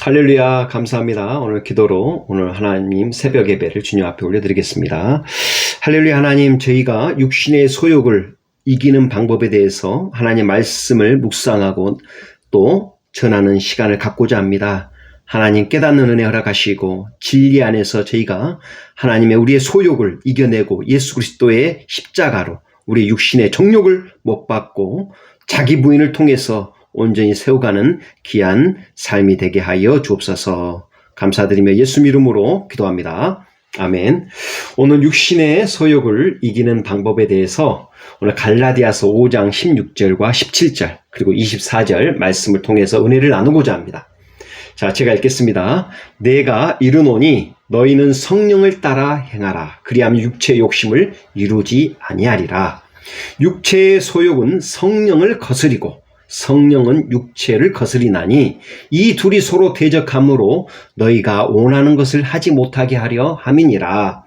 할렐루야, 감사합니다. 오늘 기도로 오늘 하나님 새벽 예배를 주님 앞에 올려드리겠습니다. 할렐루야, 하나님, 저희가 육신의 소욕을 이기는 방법에 대해서 하나님 말씀을 묵상하고 또 전하는 시간을 갖고자 합니다. 하나님 깨닫는 은혜 허락하시고 진리 안에서 저희가 하나님의 우리의 소욕을 이겨내고 예수 그리스도의 십자가로 우리 육신의 정욕을 못 받고 자기 부인을 통해서 온전히 세워가는 귀한 삶이 되게 하여 주옵소서. 감사드리며 예수 이름으로 기도합니다. 아멘. 오늘 육신의 소욕을 이기는 방법에 대해서 오늘 갈라디아서 5장 16절과 17절 그리고 24절 말씀을 통해서 은혜를 나누고자 합니다. 자, 제가 읽겠습니다. 내가 이르노니 너희는 성령을 따라 행하라. 그리하면 육체의 욕심을 이루지 아니하리라. 육체의 소욕은 성령을 거스리고 성령은 육체를 거스리나니 이 둘이 서로 대적함으로 너희가 원하는 것을 하지 못하게 하려 함이니라.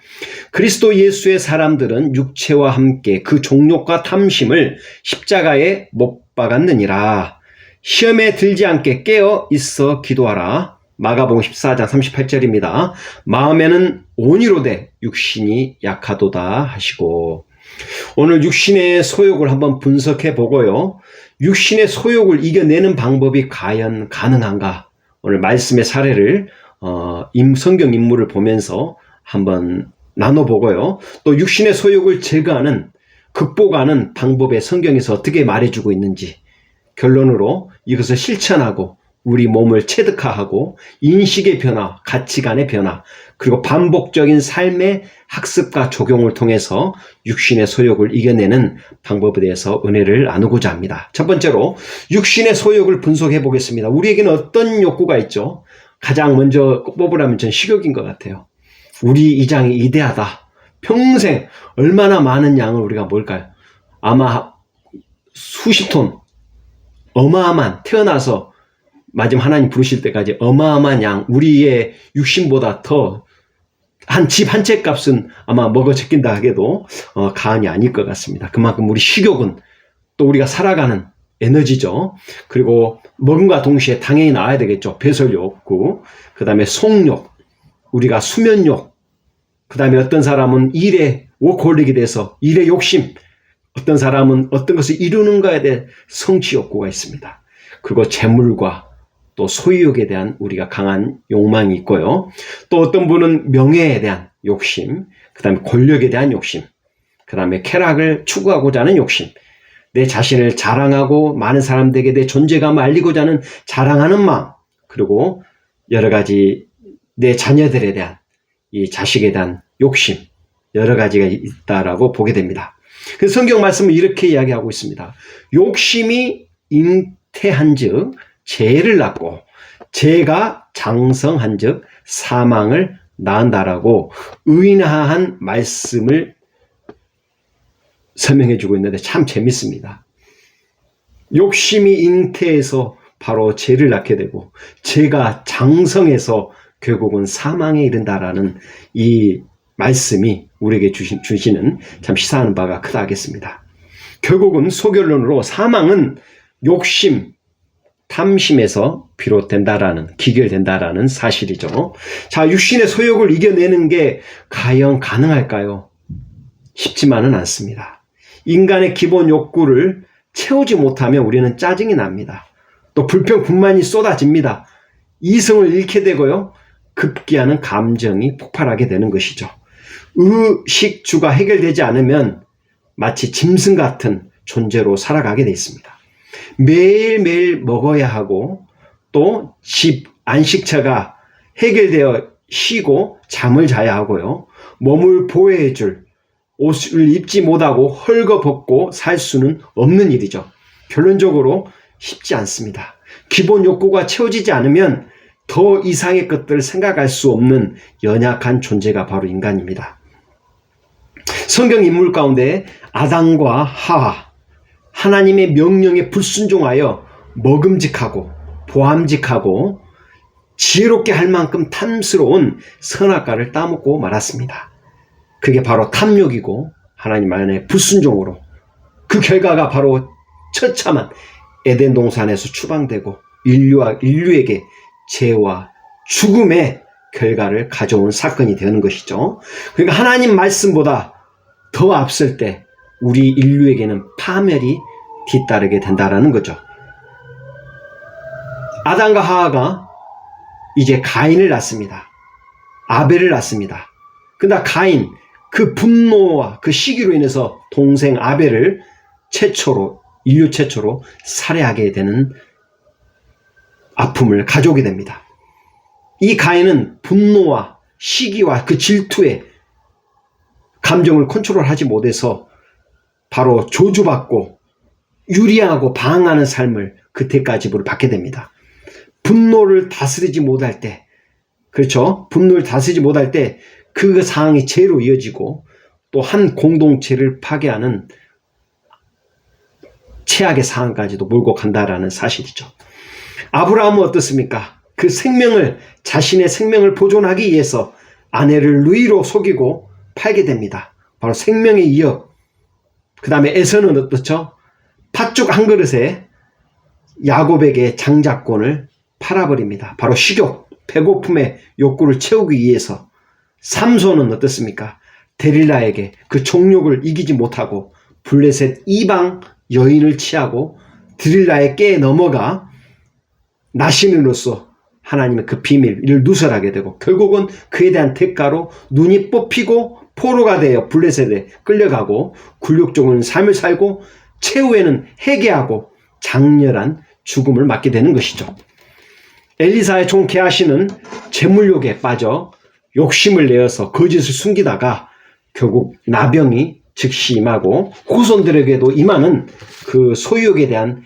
그리스도 예수의 사람들은 육체와 함께 그 종욕과 탐심을 십자가에 못 박았느니라. 시험에 들지 않게 깨어 있어 기도하라. 마가복음 14장 38절입니다. 마음에는 온이로되 육신이 약하도다 하시고, 오늘 육신의 소욕을 한번 분석해 보고요. 육신의 소욕을 이겨내는 방법이 과연 가능한가? 오늘 말씀의 사례를 성경 인물을 보면서 한번 나눠보고요. 또 육신의 소욕을 제거하는, 극복하는 방법에 성경에서 어떻게 말해주고 있는지, 결론으로 이것을 실천하고 우리 몸을 체득화하고 인식의 변화, 가치관의 변화, 그리고 반복적인 삶의 학습과 적용을 통해서 육신의 소욕을 이겨내는 방법에 대해서 은혜를 나누고자 합니다. 첫 번째로 육신의 소욕을 분석해 보겠습니다. 우리에게는 어떤 욕구가 있죠? 가장 먼저 뽑으라면 전 식욕인 것 같아요. 우리 이장이 이대하다. 평생 얼마나 많은 양을 우리가 뭘까요? 아마 수십 톤, 어마어마한, 태어나서 마지막 하나님 부르실 때까지 어마어마한 양, 우리의 육신보다 더 한 집 한 채 값은 아마 먹어 적긴다 하게도 가언이 아닐 것 같습니다. 그만큼 우리 식욕은 또 우리가 살아가는 에너지죠. 그리고 먹음과 동시에 당연히 나와야 되겠죠. 배설욕구, 그 다음에 속욕, 우리가 수면욕, 그 다음에 어떤 사람은 일에 워커홀릭이 돼서 일의 욕심, 어떤 사람은 어떤 것을 이루는 것에 대해 성취욕구가 있습니다. 그리고 재물과 또 소유욕에 대한 우리가 강한 욕망이 있고요. 또 어떤 분은 명예에 대한 욕심, 그 다음에 권력에 대한 욕심, 그 다음에 쾌락을 추구하고자 하는 욕심, 내 자신을 자랑하고 많은 사람들에게 내 존재감을 알리고자 하는 자랑하는 마음, 그리고 여러 가지 내 자녀들에 대한 이 자식에 대한 욕심, 여러 가지가 있다라고 보게 됩니다. 그래서 성경 말씀은 이렇게 이야기하고 있습니다. 욕심이 잉태한 즉 죄를 낳고 죄가 장성한 즉 사망을 낳는다라고 의인화한 말씀을 설명해 주고 있는데 참 재밌습니다. 욕심이 잉태해서 바로 죄를 낳게 되고 죄가 장성해서 결국은 사망에 이른다라는 이 말씀이 우리에게 주시는 참 시사하는 바가 크다 하겠습니다. 결국은 소결론으로 사망은 욕심, 탐심에서 비롯된다라는, 기결된다라는 사실이죠. 자, 육신의 소욕을 이겨내는 게 과연 가능할까요? 쉽지만은 않습니다. 인간의 기본 욕구를 채우지 못하면 우리는 짜증이 납니다. 또 불평, 불만이 쏟아집니다. 이성을 잃게 되고요. 급기야는 감정이 폭발하게 되는 것이죠. 의식주가 해결되지 않으면 마치 짐승 같은 존재로 살아가게 돼 있습니다. 매일매일 먹어야 하고 또 집, 안식처가 해결되어 쉬고 잠을 자야 하고요. 몸을 보호해줄 옷을 입지 못하고 헐거벗고 살 수는 없는 일이죠. 결론적으로 쉽지 않습니다. 기본 욕구가 채워지지 않으면 더 이상의 것들을 생각할 수 없는 연약한 존재가 바로 인간입니다. 성경 인물 가운데 아담과 하와, 하나님의 명령에 불순종하여 먹음직하고 보암직하고 지혜롭게 할 만큼 탐스러운 선악과를 따먹고 말았습니다. 그게 바로 탐욕이고 하나님 안에 불순종으로 그 결과가 바로 처참한 에덴 동산에서 추방되고 인류에게 죄와 죽음의 결과를 가져온 사건이 되는 것이죠. 그러니까 하나님 말씀보다 더 앞설 때 우리 인류에게는 파멸이 뒤따르게 된다라는 거죠. 아담과 하와가 이제 가인을 낳습니다. 아벨을 낳습니다. 그러나 가인, 그 분노와 그 시기로 인해서 동생 아벨을 인류 최초로 살해하게 되는 아픔을 가져오게 됩니다. 이 가인은 분노와 시기와 그 질투에 감정을 컨트롤하지 못해서 바로 저주받고 유리하고 방황하는 삶을 그때까지 받게 됩니다. 분노를 다스리지 못할 때, 그렇죠? 분노를 다스리지 못할 때 그 상황이 죄로 이어지고 또 한 공동체를 파괴하는 최악의 상황까지도 몰고 간다라는 사실이죠. 아브라함은 어떻습니까? 그 자신의 생명을 보존하기 위해서 아내를 루이로 속이고 팔게 됩니다. 바로 생명의 이역. 그 다음에 에서는 어떻죠? 팥죽 한 그릇에 야곱에게 장자권을 팔아버립니다. 바로 식욕, 배고픔의 욕구를 채우기 위해서. 삼손은 어떻습니까? 데릴라에게 그 정욕을 이기지 못하고 블레셋 이방 여인을 취하고 데릴라의 깨에 넘어가 나신으로서 하나님의 그 비밀을 누설하게 되고 결국은 그에 대한 대가로 눈이 뽑히고 포로가 되어 블레셋에 끌려가고 굴욕적인 삶을 살고 최후에는 회개하고 장렬한 죽음을 맞게 되는 것이죠. 엘리사의 종 게하시는 재물욕에 빠져 욕심을 내어서 거짓을 숨기다가 결국 나병이 즉시 임하고 후손들에게도 임하는 그 소유욕에 대한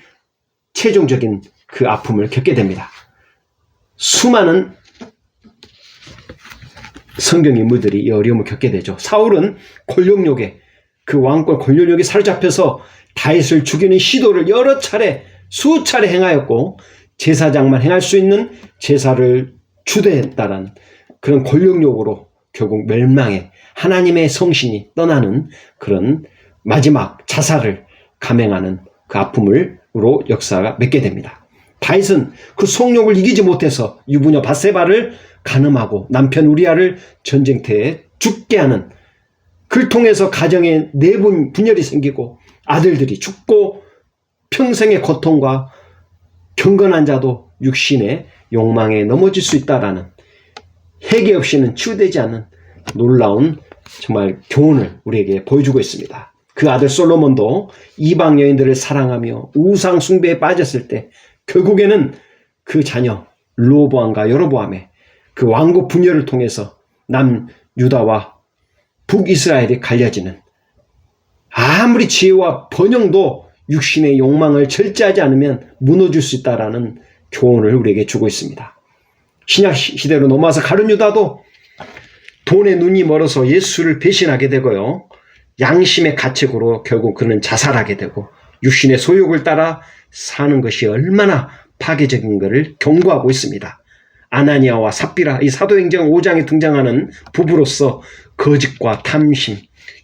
최종적인 그 아픔을 겪게 됩니다. 수많은 성경 인물들이 이 어려움을 겪게 되죠. 사울은 권력욕에, 그 왕권 권력욕에 사로잡혀서 다윗을 죽이는 시도를 여러 차례, 수차례 행하였고 제사장만 행할 수 있는 제사를 주도했다는 그런 권력욕으로 결국 멸망해 하나님의 성신이 떠나는 그런 마지막 자살을 감행하는 그 아픔으로 역사가 맺게 됩니다. 다윗은 그 성욕을 이기지 못해서 유부녀 밧세바를 간음하고 남편 우리아를 전쟁터에 죽게 하는, 그를 통해서 가정에 내분 분열이 생기고 아들들이 죽고 평생의 고통과 경건한 자도 육신의 욕망에 넘어질 수 있다라는, 회개 없이는 치유되지 않는 놀라운 정말 교훈을 우리에게 보여주고 있습니다. 그 아들 솔로몬도 이방 여인들을 사랑하며 우상 숭배에 빠졌을 때 결국에는 그 자녀 르호보암과 여로보암의 그 왕국 분열을 통해서 남유다와 북이스라엘이 갈려지는, 아무리 지혜와 번영도 육신의 욕망을 절제하지 않으면 무너질 수 있다라는 교훈을 우리에게 주고 있습니다. 신약 시대로 넘어와서 가룟 유다도 돈에 눈이 멀어서 예수를 배신하게 되고요. 양심의 가책으로 결국 그는 자살하게 되고 육신의 소욕을 따라 사는 것이 얼마나 파괴적인 것을 경고하고 있습니다. 아나니아와 삽비라, 이 사도행전 5장에 등장하는 부부로서 거짓과 탐심,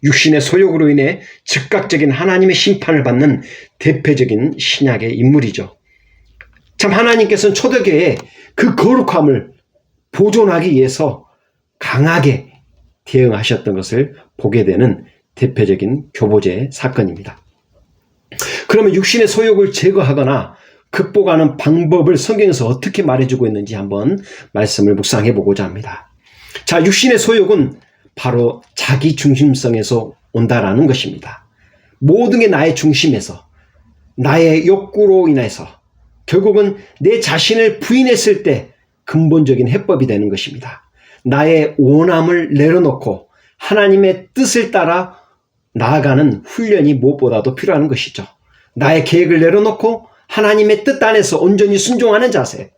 육신의 소욕으로 인해 즉각적인 하나님의 심판을 받는 대표적인 신약의 인물이죠. 참 하나님께서는 초대교회에 그 거룩함을 보존하기 위해서 강하게 대응하셨던 것을 보게 되는 대표적인 교보제 사건입니다. 그러면 육신의 소욕을 제거하거나 극복하는 방법을 성경에서 어떻게 말해주고 있는지 한번 말씀을 묵상해 보고자 합니다. 자, 육신의 소욕은 바로 자기 중심성에서 온다라는 것입니다. 모든 게 나의 중심에서, 나의 욕구로 인해서 결국은 내 자신을 부인했을 때 근본적인 해법이 되는 것입니다. 나의 원함을 내려놓고 하나님의 뜻을 따라 나아가는 훈련이 무엇보다도 필요한 것이죠. 나의 계획을 내려놓고 하나님의 뜻 안에서 온전히 순종하는 자세.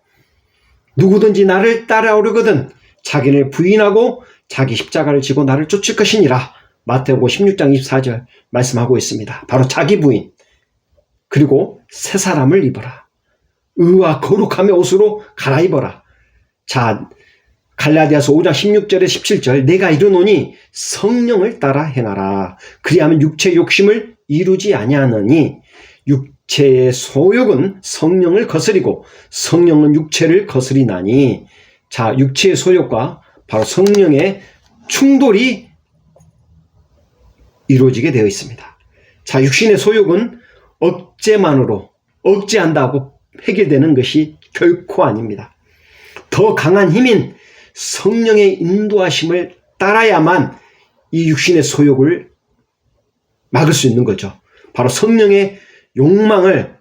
누구든지 나를 따라오려거든 자기를 부인하고 자기 십자가를 지고 나를 쫓을 것이니라. 마태복음 16장 24절 말씀하고 있습니다. 바로 자기 부인, 그리고 새 사람을 입어라. 의와 거룩함의 옷으로 갈아입어라. 자, 갈라디아서 5장 16절에 17절, 내가 이르노니 성령을 따라 행하라. 그리하면 육체의 욕심을 이루지 아니하느니 육체의 소욕은 성령을 거스리고 성령은 육체를 거스리나니. 자, 육체의 소욕과 바로 성령의 충돌이 이루어지게 되어 있습니다. 자, 육신의 소욕은 억제만으로 억제한다고 해결되는 것이 결코 아닙니다. 더 강한 힘인 성령의 인도하심을 따라야만 이 육신의 소욕을 막을 수 있는 거죠. 바로 성령의 욕망을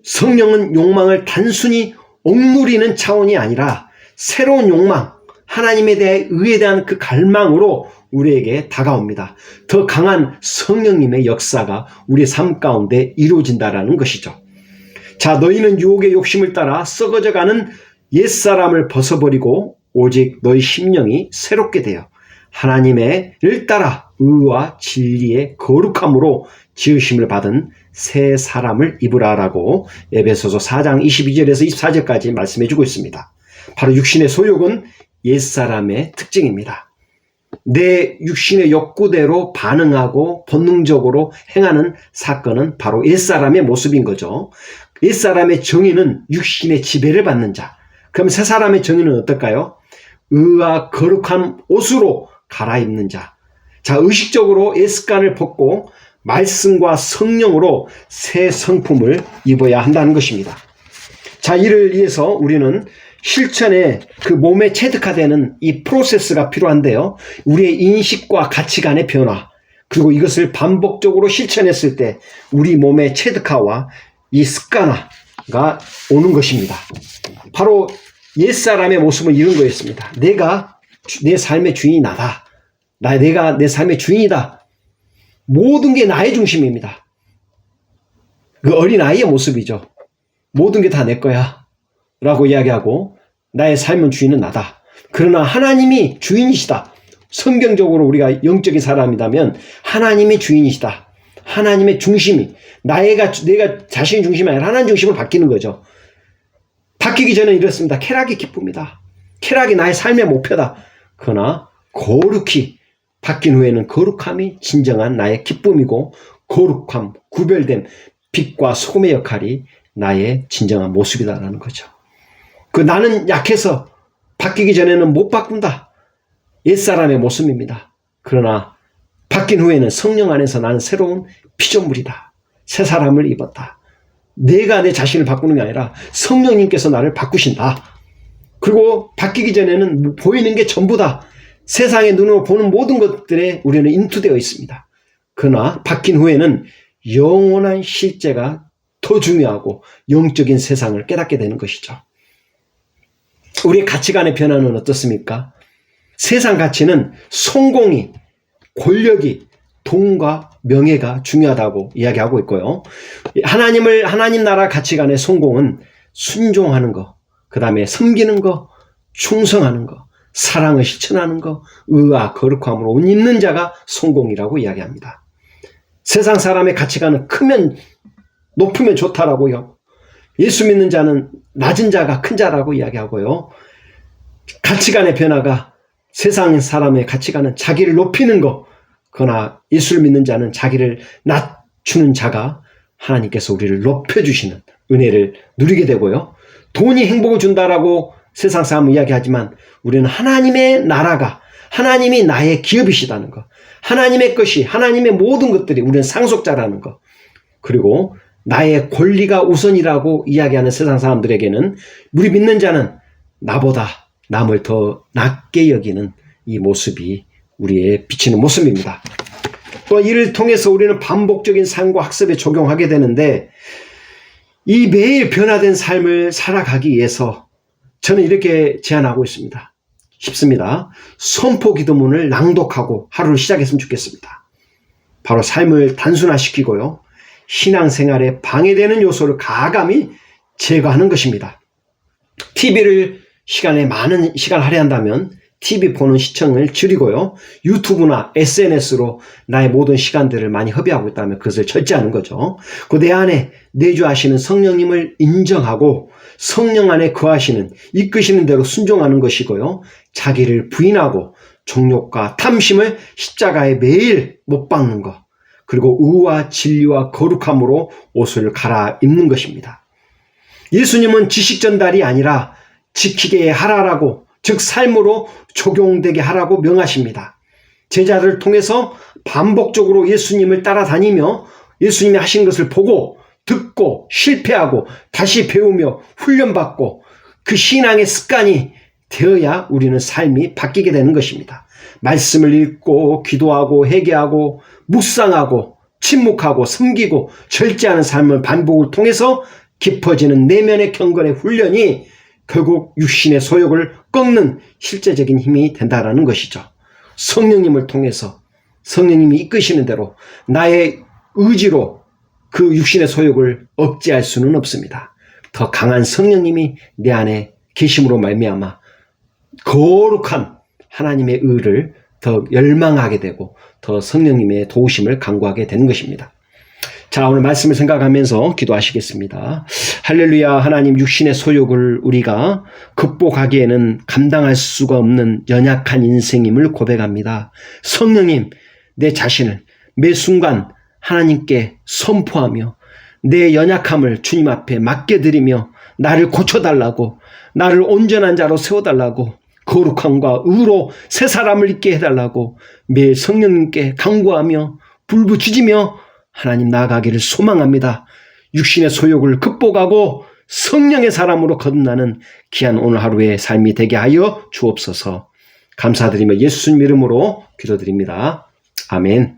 성령은 욕망을 단순히 억누리는 차원이 아니라 새로운 욕망, 하나님에 대해 의에 대한 그 갈망으로 우리에게 다가옵니다. 더 강한 성령님의 역사가 우리의 삶 가운데 이루어진다라는 것이죠. 자, 너희는 유혹의 욕심을 따라 썩어져가는 옛사람을 벗어버리고 오직 너희 심령이 새롭게 되어 하나님을 따라 의와 진리의 거룩함으로 지으심을 받은 새 사람을 입으라라고 에베소서 4장 22절에서 24절까지 말씀해 주고 있습니다. 바로 육신의 소욕은 옛사람의 특징입니다. 내 육신의 욕구대로 반응하고 본능적으로 행하는 사건은 바로 옛사람의 모습인 거죠. 옛사람의 정의는 육신의 지배를 받는 자. 그럼 새 사람의 정의는 어떨까요? 의와 거룩한 옷으로 갈아입는 자. 자, 의식적으로 옛 습관을 벗고 말씀과 성령으로 새 성품을 입어야 한다는 것입니다. 자, 이를 위해서 우리는 실천에 그 몸에 체득화되는 이 프로세스가 필요한데요. 우리의 인식과 가치관의 변화, 그리고 이것을 반복적으로 실천했을 때 우리 몸의 체득화와 이 습관화가 오는 것입니다. 바로 옛사람의 모습은 이런 거였습니다. 내가 내 삶의 주인이 나다. 내가 내 삶의 주인이다. 모든 게 나의 중심입니다. 그 어린아이의 모습이죠. 모든 게 다 내 거야 라고 이야기하고 나의 삶의 주인은 나다. 그러나 하나님이 주인이시다. 성경적으로 우리가 영적인 사람이라면 하나님의 주인이시다. 하나님의 중심이 내가 자신의 중심이 아니라 하나님 중심으로 바뀌는 거죠. 바뀌기 전에 이렇습니다. 쾌락이 기쁩니다. 쾌락이 나의 삶의 목표다. 그러나 거룩히 바뀐 후에는 거룩함이 진정한 나의 기쁨이고 거룩함, 구별됨, 빛과 소금의 역할이 나의 진정한 모습이다라는 거죠. 그 나는 약해서 바뀌기 전에는 못 바꾼다. 옛사람의 모습입니다. 그러나 바뀐 후에는 성령 안에서 나는 새로운 피조물이다. 새 사람을 입었다. 내가 내 자신을 바꾸는 게 아니라 성령님께서 나를 바꾸신다. 그리고 바뀌기 전에는 보이는 게 전부다. 세상의 눈으로 보는 모든 것들에 우리는 인투되어 있습니다. 그러나 바뀐 후에는 영원한 실제가 더 중요하고 영적인 세상을 깨닫게 되는 것이죠. 우리의 가치관의 변화는 어떻습니까? 세상 가치는 성공이, 권력이, 돈과 명예가 중요하다고 이야기하고 있고요. 하나님 나라 가치관의 성공은 순종하는 거, 그 다음에 섬기는 거, 충성하는 거, 사랑을 실천하는 거, 의와 거룩함으로 옷 입는 자가 성공이라고 이야기합니다. 세상 사람의 가치관은 크면 높으면 좋다라고요. 예수 믿는 자는 낮은 자가 큰 자라고 이야기하고요. 가치관의 변화가 세상 사람의 가치관은 자기를 높이는 거, 그러나 예수를 믿는 자는 자기를 낮추는 자가 하나님께서 우리를 높여주시는 은혜를 누리게 되고요. 돈이 행복을 준다라고 세상 사람은 이야기하지만 우리는 하나님의 나라가, 하나님이 나의 기업이시다는 것, 하나님의 것이, 하나님의 모든 것들이 우리는 상속자라는 것, 그리고 나의 권리가 우선이라고 이야기하는 세상 사람들에게는 우리 믿는 자는 나보다 남을 더 낮게 여기는 이 모습이 우리의 비치는 모습입니다. 또 이를 통해서 우리는 반복적인 삶과 학습에 적용하게 되는데 이 매일 변화된 삶을 살아가기 위해서 저는 이렇게 제안하고 있습니다. 쉽습니다. 선포 기도문을 낭독하고 하루를 시작했으면 좋겠습니다. 바로 삶을 단순화시키고요. 신앙생활에 방해되는 요소를 가감히 제거하는 것입니다. TV를 많은 시간을 할애한다면 TV 보는 시청을 줄이고요. 유튜브나 SNS로 나의 모든 시간들을 많이 허비하고 있다면 그것을 절제하는 거죠. 그 내 안에 내주하시는 성령님을 인정하고 성령 안에 거하시는 이끄시는 대로 순종하는 것이고요. 자기를 부인하고 정욕과 탐심을 십자가에 매일 못 박는 것. 그리고 의와 진리와 거룩함으로 옷을 갈아입는 것입니다. 예수님은 지식 전달이 아니라 지키게 하라라고, 즉 삶으로 적용되게 하라고 명하십니다. 제자들을 통해서 반복적으로 예수님을 따라다니며 예수님이 하신 것을 보고 듣고 실패하고 다시 배우며 훈련받고 그 신앙의 습관이 되어야 우리는 삶이 바뀌게 되는 것입니다. 말씀을 읽고 기도하고 회개하고 묵상하고 침묵하고 섬기고 절제하는 삶을 반복을 통해서 깊어지는 내면의 경건의 훈련이 결국 육신의 소욕을 꺾는 실제적인 힘이 된다는 것이죠. 성령님을 통해서 성령님이 이끄시는 대로 나의 의지로 그 육신의 소욕을 억제할 수는 없습니다. 더 강한 성령님이 내 안에 계심으로 말미암아 거룩한 하나님의 의를 더 열망하게 되고 더 성령님의 도우심을 간구하게 되는 것입니다. 자, 오늘 말씀을 생각하면서 기도하시겠습니다. 할렐루야. 하나님, 육신의 소욕을 우리가 극복하기에는 감당할 수가 없는 연약한 인생임을 고백합니다. 성령님, 내 자신을 매 순간 하나님께 선포하며 내 연약함을 주님 앞에 맡겨드리며 나를 고쳐달라고, 나를 온전한 자로 세워달라고, 거룩함과 의로 새 사람을 있게 해달라고 매일 성령님께 간구하며 불부짖으며 하나님 나아가기를 소망합니다. 육신의 소욕을 극복하고 성령의 사람으로 거듭나는 귀한 오늘 하루의 삶이 되게 하여 주옵소서. 감사드리며 예수님 이름으로 기도드립니다. 아멘.